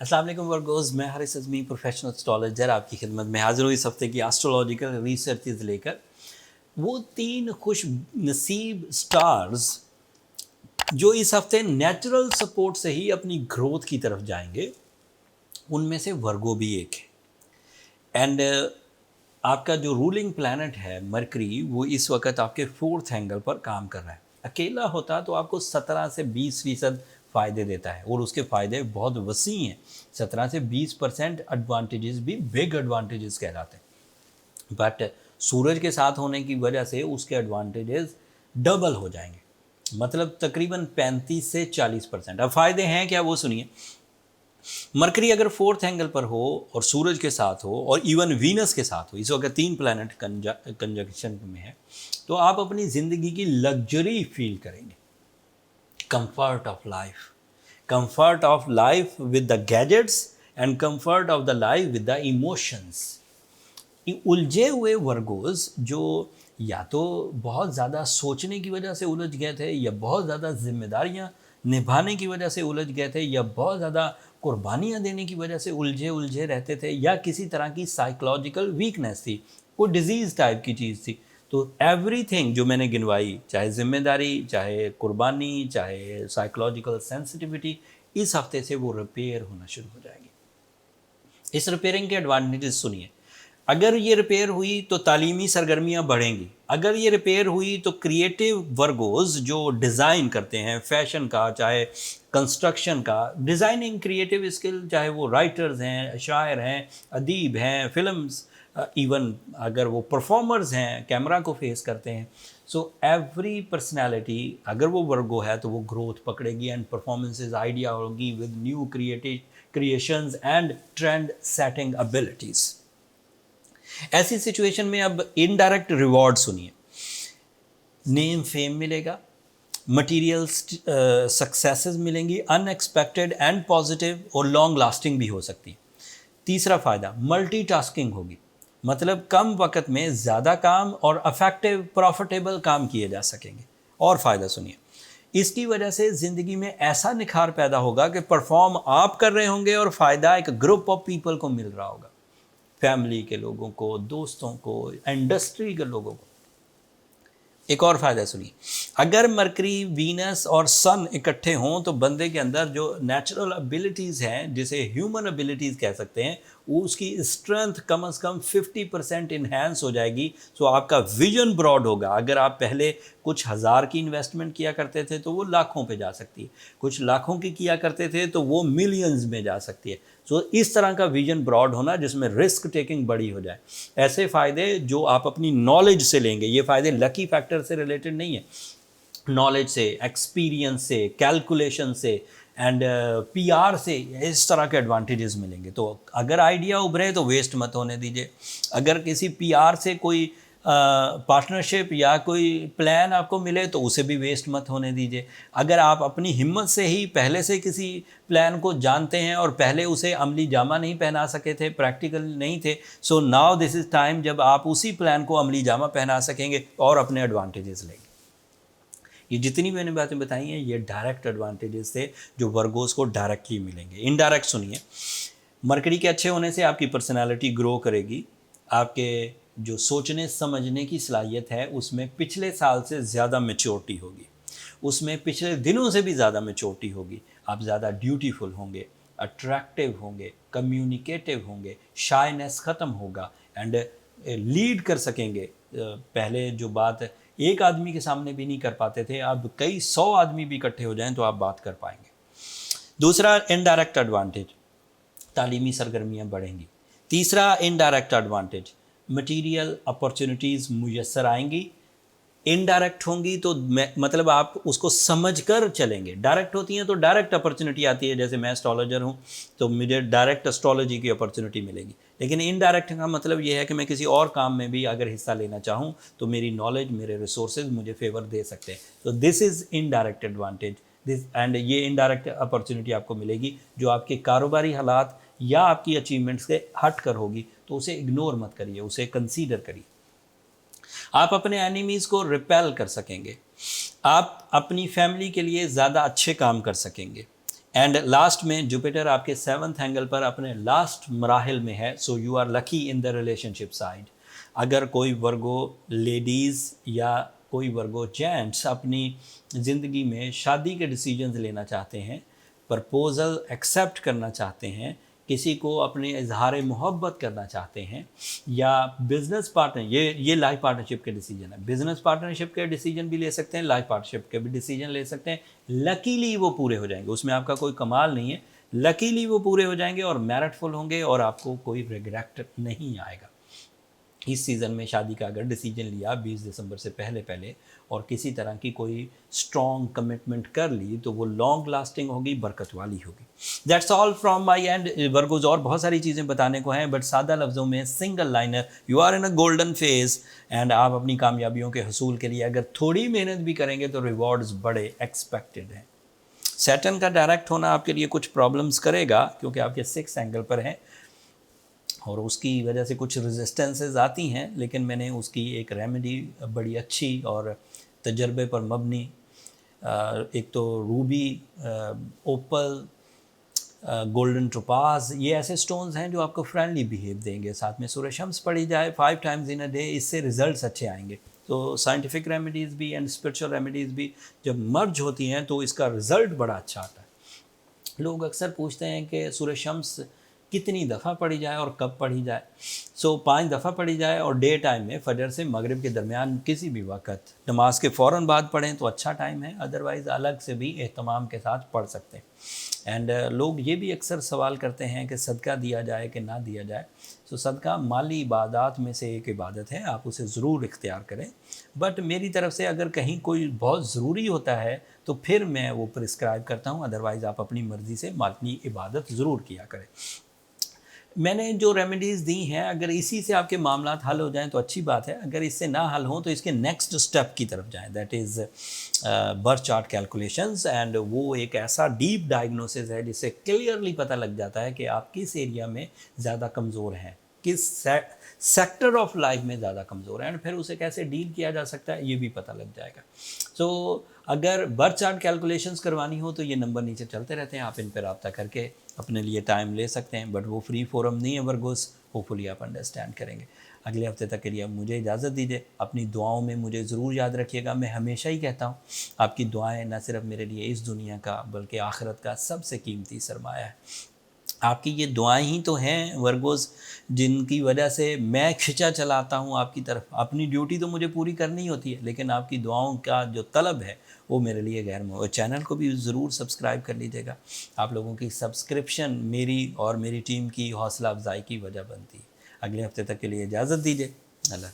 अस्सलाम वालेकुम वर्गोस, मैं हारिस अज़मी प्रोफेशनल एस्ट्रोलॉजर आपकी खिदमत में हाजिर हूँ इस हफ्ते की एस्ट्रोलॉजिकल रिसर्चेज लेकर। वो 3 खुश नसीब स्टार्स जो इस हफ्ते नेचुरल सपोर्ट से ही अपनी ग्रोथ की तरफ जाएंगे, उनमें से वर्गो भी एक है। एंड आपका जो रूलिंग प्लैनेट है मरकरी, वो इस वक्त आपके 4th एंगल पर काम कर रहा है। अकेला होता तो आपको 17 से 20% फ़ायदे देता है और उसके फ़ायदे बहुत वसी हैं। 17 से 20% एडवांटेजेस भी बिग एडवांटेजेस कहलाते हैं, बट सूरज के साथ होने की वजह से उसके एडवांटेजेस डबल हो जाएंगे, मतलब तकरीबन 35 से 40%। अब फ़ायदे हैं क्या, वो सुनिए। मरकरी अगर 4th एंगल पर हो और सूरज के साथ हो और इवन वीनस के साथ हो, इस वक्त 3 प्लैनेट कंजक्शन में है, तो आप अपनी ज़िंदगी की लग्जरी फील करेंगे। Comfort of life with the gadgets and comfort of the life with the emotions. उलझे हुए वर्गोस जो या तो बहुत ज़्यादा सोचने की वजह से उलझ गए थे, या बहुत ज़्यादा जिम्मेदारियां निभाने की वजह से उलझ गए थे, या बहुत ज़्यादा कुर्बानियां देने की वजह से उलझे उलझे रहते थे, या किसी तरह की साइकोलॉजिकल वीकनेस थी, कोई डिजीज़ टाइप की चीज़ थी, तो एवरीथिंग जो मैंने गिनवाई, चाहे जिम्मेदारी, चाहे कुर्बानी, चाहे साइकोलॉजिकल सेंसिटिविटी, इस हफ्ते से वो रिपेयर होना शुरू हो जाएगी। इस रिपेयरिंग के एडवांटेजेस सुनिए। अगर ये रिपेयर हुई तो तालीमी सरगर्मियाँ बढ़ेंगी। अगर ये रिपेयर हुई तो क्रिएटिव वर्गोज जो डिज़ाइन करते हैं, फैशन का, चाहे कंस्ट्रक्शन का, डिज़ाइनिंग क्रिएटिव स्किल, चाहे वो राइटर्स हैं, शायर हैं, अदीब हैं, फिल्म्स, इवन अगर वो परफॉर्मर्स हैं, कैमरा को फेस करते हैं, सो एवरी पर्सनैलिटी अगर वो वर्गो है तो वो ग्रोथ पकड़ेगी एंड परफॉर्मेंसेज आइडिया होगी with new creative creations and trend setting abilities. ऐसी सिचुएशन में अब इनडायरेक्ट रिवॉर्ड सुनिए। नेम फेम मिलेगा, मटेरियल सक्सेसेस मिलेंगी, अनएक्सपेक्टेड एंड पॉजिटिव और लॉन्ग लास्टिंग भी हो सकती है। तीसरा फ़ायदा मल्टीटास्किंग होगी, मतलब कम वक्त में ज़्यादा काम और अफेक्टिव प्रॉफिटेबल काम किए जा सकेंगे। और फ़ायदा सुनिए, इसकी वजह से ज़िंदगी में ऐसा निखार पैदा होगा कि परफॉर्म आप कर रहे होंगे और फ़ायदा एक ग्रुप ऑफ पीपल को मिल रहा होगा, फैमिली के लोगों को, दोस्तों को, इंडस्ट्री के लोगों को। एक और फ़ायदा सुनिए, अगर मरकरी, वीनस और सन इकट्ठे हों तो बंदे के अंदर जो नेचुरल एबिलिटीज़ हैं, जिसे ह्यूमन एबिलिटीज़ कह सकते हैं, वो उसकी स्ट्रेंथ कम से कम 50% इन्हेंस हो जाएगी। सो आपका विजन ब्रॉड होगा। अगर आप पहले कुछ हज़ार की इन्वेस्टमेंट किया करते थे तो वो लाखों पे जा सकती है, कुछ लाखों की किया करते थे तो वो मिलियंस में जा सकती है। सो इस तरह का विजन ब्रॉड होना जिसमें रिस्क टेकिंग बड़ी हो जाए, ऐसे फ़ायदे जो आप अपनी नॉलेज से लेंगे। ये फ़ायदे लकी फैक्टर से रिलेटेड नहीं है, नॉलेज से, एक्सपीरियंस से, कैलकुलेशन से एंड पीआर से, इस तरह के एडवांटेजेस मिलेंगे। तो अगर आइडिया उभरे तो वेस्ट मत होने दीजिए। अगर किसी पीआर से कोई पार्टनरशिप या कोई प्लान आपको मिले तो उसे भी वेस्ट मत होने दीजिए। अगर आप अपनी हिम्मत से ही पहले से किसी प्लान को जानते हैं और पहले उसे अमली जामा नहीं पहना सके थे, प्रैक्टिकल नहीं थे, so now this is time जब आप उसी प्लान को अमली जामा पहना सकेंगे और अपने एडवांटेजेस लेंगे। ये जितनी मैंने बातें बताई हैं ये डायरेक्ट एडवांटेजेस थे जो वर्गोस को डायरेक्टली मिलेंगे। इनडायरेक्ट सुनिए, मरकरी के अच्छे होने से आपकी पर्सनालिटी ग्रो करेगी। आपके जो सोचने समझने की सलाहियत है उसमें पिछले साल से ज़्यादा मैच्योरिटी होगी, उसमें पिछले दिनों से भी ज़्यादा मैच्योरिटी होगी। आप ज़्यादा ड्यूटीफुल होंगे, अट्रैक्टिव होंगे, कम्युनिकेटिव होंगे, शाइनेस ख़त्म होगा एंड लीड कर सकेंगे। पहले जो बात एक आदमी के सामने भी नहीं कर पाते थे, अब कई 100 आदमी भी इकट्ठे हो जाएं तो आप बात कर पाएंगे। दूसरा इनडायरेक्ट एडवांटेज, तालीमी सरगर्मियाँ बढ़ेंगी। तीसरा इनडायरेक्ट एडवांटेज, मटीरियल अपॉर्चुनिटीज़ मुयस्सर आएंगी। इनडायरेक्ट होंगी तो मतलब आप उसको समझ कर चलेंगे। डायरेक्ट होती हैं तो डायरेक्ट अपॉर्चुनिटी आती है, जैसे मैं एस्ट्रोलॉजर हूँ तो मुझे डायरेक्ट एस्ट्रोलॉजी की अपॉर्चुनिटी मिलेगी। लेकिन इनडायरेक्ट का मतलब ये है कि मैं किसी और काम में भी अगर हिस्सा लेना चाहूँ तो मेरी नॉलेज, मेरे रिसोर्सेज मुझे फेवर दे सकते हैं। तो this is indirect advantage this, and ये इनडायरेक्ट अपॉर्चुनिटी आपको मिलेगी जो आपके कारोबारी हालात या आपकी अचीवमेंट्स से हट कर होगी, तो उसे इग्नोर मत करिए, उसे कंसीडर करिए। आप अपने एनिमीज़ को रिपेल कर सकेंगे, आप अपनी फैमिली के लिए ज़्यादा अच्छे काम कर सकेंगे। एंड लास्ट में जुपिटर आपके 7th एंगल पर अपने लास्ट मराहिल में है, so you are lucky in the relationship side. अगर कोई वर्गो लेडीज़ या कोई वर्गो जेंट्स अपनी ज़िंदगी में शादी के डिसीजंस लेना चाहते हैं, प्रपोज़ल एक्सेप्ट करना चाहते हैं, किसी को अपने इजहार मोहब्बत करना चाहते हैं, या बिज़नेस पार्टनर, ये लाइफ पार्टनरशिप के डिसीजन है, बिज़नेस पार्टनरशिप के डिसीजन भी ले सकते हैं, लाइफ पार्टनरशिप के भी डिसीजन ले सकते हैं। लकीली वो पूरे हो जाएंगे, उसमें आपका कोई कमाल नहीं है, लकीली वो पूरे हो जाएंगे और मैरिटफुल होंगे और आपको कोई रिग्रेट नहीं आएगा। इस सीज़न में शादी का अगर डिसीजन लिया 20 दिसंबर से पहले पहले और किसी तरह की कोई स्ट्रॉन्ग कमिटमेंट कर ली तो वो लॉन्ग लास्टिंग होगी, बरकत वाली होगी। That's all from my and Virgos. और बहुत सारी चीज़ें बताने को हैं, बट सादा लफ्ज़ों में single liner, you are in a golden phase and आप अपनी कामयाबियों के हसूल के लिए अगर थोड़ी मेहनत भी करेंगे तो रिवॉर्ड्स बड़े एक्सपेक्टेड हैं। सैटर्न का डायरेक्ट होना आपके लिए कुछ प्रॉब्लम्स करेगा क्योंकि आपके 6 एंगल पर हैं और उसकी वजह से कुछ रेजिस्टेंसेस आती हैं, लेकिन मैंने उसकी एक रेमेडी बड़ी अच्छी और तजर्बे पर मबनी, एक तो रूबी, ओपल, गोल्डन टोपाज, ये ऐसे स्टोन्स हैं जो आपको फ्रेंडली बिहेव देंगे। साथ में सूरज शम्स पढ़ी जाए 5 टाइम्स इन अ डे, इससे रिजल्ट्स अच्छे आएंगे। तो साइंटिफिक रेमेडीज़ भी एंड स्पिरिचुअल रेमेडीज़ भी जब मर्ज होती हैं तो इसका रिज़ल्ट बड़ा अच्छा आता है। लोग अक्सर पूछते हैं कि सूरज शम्स कितनी दफ़ा पढ़ी जाए और कब पढ़ी जाए। 5 दफ़ा पढ़ी जाए और डे टाइम में फजर से मगरिब के दरमियान किसी भी वक्त, नमाज के फ़ौरन बाद पढ़ें तो अच्छा टाइम है, अदरवाइज़ अलग से भी एहतमाम के साथ पढ़ सकते हैं। एंड लोग ये भी अक्सर सवाल करते हैं कि सदका दिया जाए कि ना दिया जाए। सो सदका माली इबादत में से एक इबादत है, आप उसे ज़रूर इख्तियार करें, बट मेरी तरफ से अगर कहीं कोई बहुत ज़रूरी होता है तो फिर मैं वो प्रिस्क्राइब करता हूँ, अदरवाइज़ आप अपनी मर्ज़ी से माली इबादत ज़रूर किया करें। मैंने जो रेमेडीज़ दी हैं, अगर इसी से आपके मामलात हल हो जाएं तो अच्छी बात है, अगर इससे ना हल हों तो इसके नेक्स्ट स्टेप की तरफ जाएं, that is birth chart calculations. And वो एक ऐसा डीप डायग्नोसिस है जिससे क्लियरली पता लग जाता है कि आप किस एरिया में ज़्यादा कमज़ोर हैं, किस सेक्टर ऑफ लाइफ में ज़्यादा कमज़ोर है, एंड फिर उसे कैसे डील किया जा सकता है ये भी पता लग जाएगा। सो अगर बर्थ चार्ट कैलकुलेशंस करवानी हो तो ये नंबर नीचे चलते रहते हैं, आप इन पर रब्ता करके अपने लिए टाइम ले सकते हैं, बट वो फ्री फोरम नहीं है वर्गोस, होपफुली आप अंडरस्टैंड करेंगे। अगले हफ्ते तक के लिए मुझे इजाज़त दीजिए, अपनी दुआओं में मुझे ज़रूर याद रखिएगा। मैं हमेशा ही कहता हूँ आपकी दुआएं न सिर्फ मेरे लिए इस दुनिया का बल्कि आखिरत का सबसे कीमती सरमाया है। आपकी ये दुआएं ही तो हैं वर्गोस जिनकी वजह से मैं खिंचा चलाता हूँ आपकी तरफ। अपनी ड्यूटी तो मुझे पूरी करनी होती है, लेकिन आपकी दुआओं का जो तलब है वो मेरे लिए गैर मुमकिन। चैनल को भी ज़रूर सब्सक्राइब कर लीजिएगा। आप लोगों की सब्सक्रिप्शन मेरी और मेरी टीम की हौसला अफजाई की वजह बनती है। अगले हफ्ते तक के लिए इजाज़त दीजिए। अल्लाह।